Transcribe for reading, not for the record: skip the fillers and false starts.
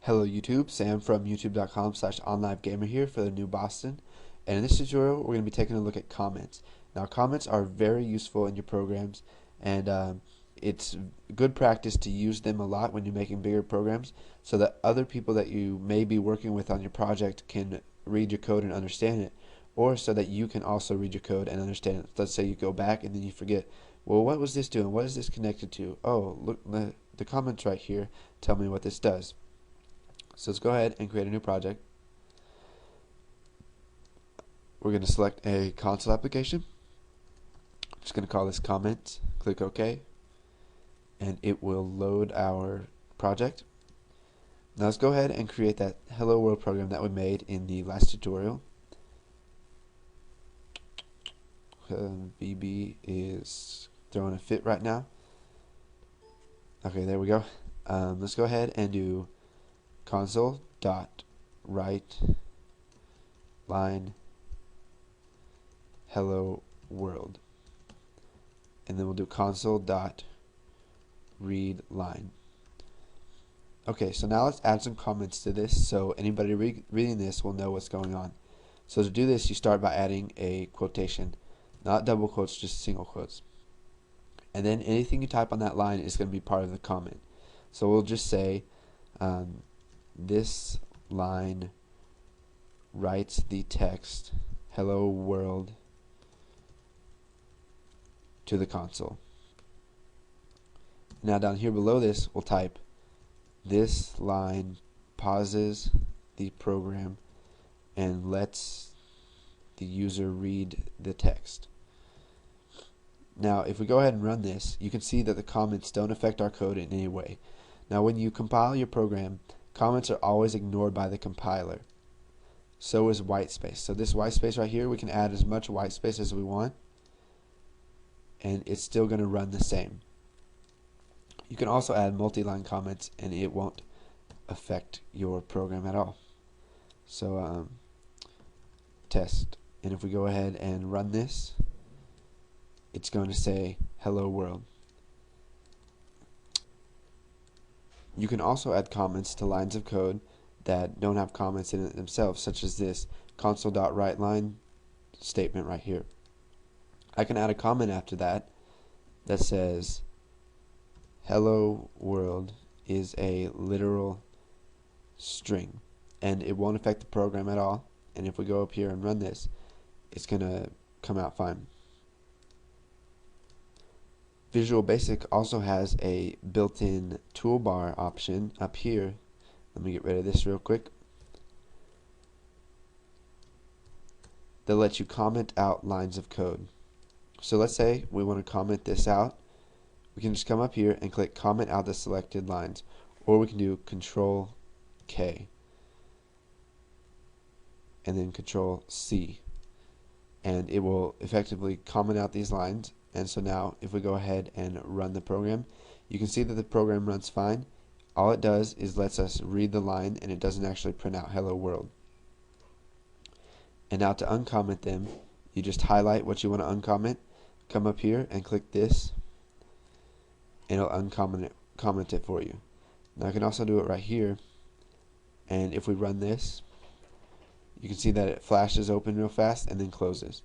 Hello YouTube, Sam from youtube.com/onlivegamer here for the new Boston. And in this tutorial, we're going to be taking a look at comments. Now, comments are very useful in your programs, and it's good practice to use them a lot when you're making bigger programs so that other people that you may be working with on your project can read your code and understand it, or so that you can also read your code and understand it. Let's say you go back and then you forget, well, what was this doing? What is this connected to? Oh, look, the comments right here tell me what this does. So let's go ahead and create a new project. We're going to select a console application. I'm just going to call this comments. Click OK, and it will load our project. Now let's go ahead and create that Hello World program that we made in the last tutorial. VB is throwing a fit right now. Okay, there we go. Let's go ahead and do console.write line hello world, and then we'll do console.read line. Okay, so now let's add some comments to this so anybody reading this will know what's going on. So to do this, you start by adding a quotation, not double quotes, just single quotes, and then anything you type on that line is going to be part of the comment. So we'll just say this line writes the text hello world to the console. Now down here below this, we'll type this line pauses the program and lets the user read the text. Now if we go ahead and run this, you can see that the comments don't affect our code in any way. Now when you compile your program, comments are always ignored by the compiler. So is whitespace. So this whitespace right here, we can add as much whitespace as we want, and it's still going to run the same. You can also add multi-line comments, and it won't affect your program at all. So test, and if we go ahead and run this, it's going to say hello world. You can also add comments to lines of code that don't have comments in it themselves, such as this console.writeLine statement right here. I can add a comment after that that says hello world is a literal string, and it won't affect the program at all. And if we go up here and run this, it's going to come out fine. Visual Basic also has a built-in toolbar option up here. Let me get rid of this real quick. That lets you comment out lines of code. So let's say we want to comment this out. We can just come up here and click comment out the selected lines, or we can do Control K and then Control C, and it will effectively comment out these lines. And so now if we go ahead and run the program, you can see that the program runs fine. All it does is lets us read the line, and it doesn't actually print out hello world. And now to uncomment them, you just highlight what you want to uncomment, come up here and click this, and it'll comment it for you. Now I can also do it right here, and if we run this, you can see that it flashes open real fast and then closes.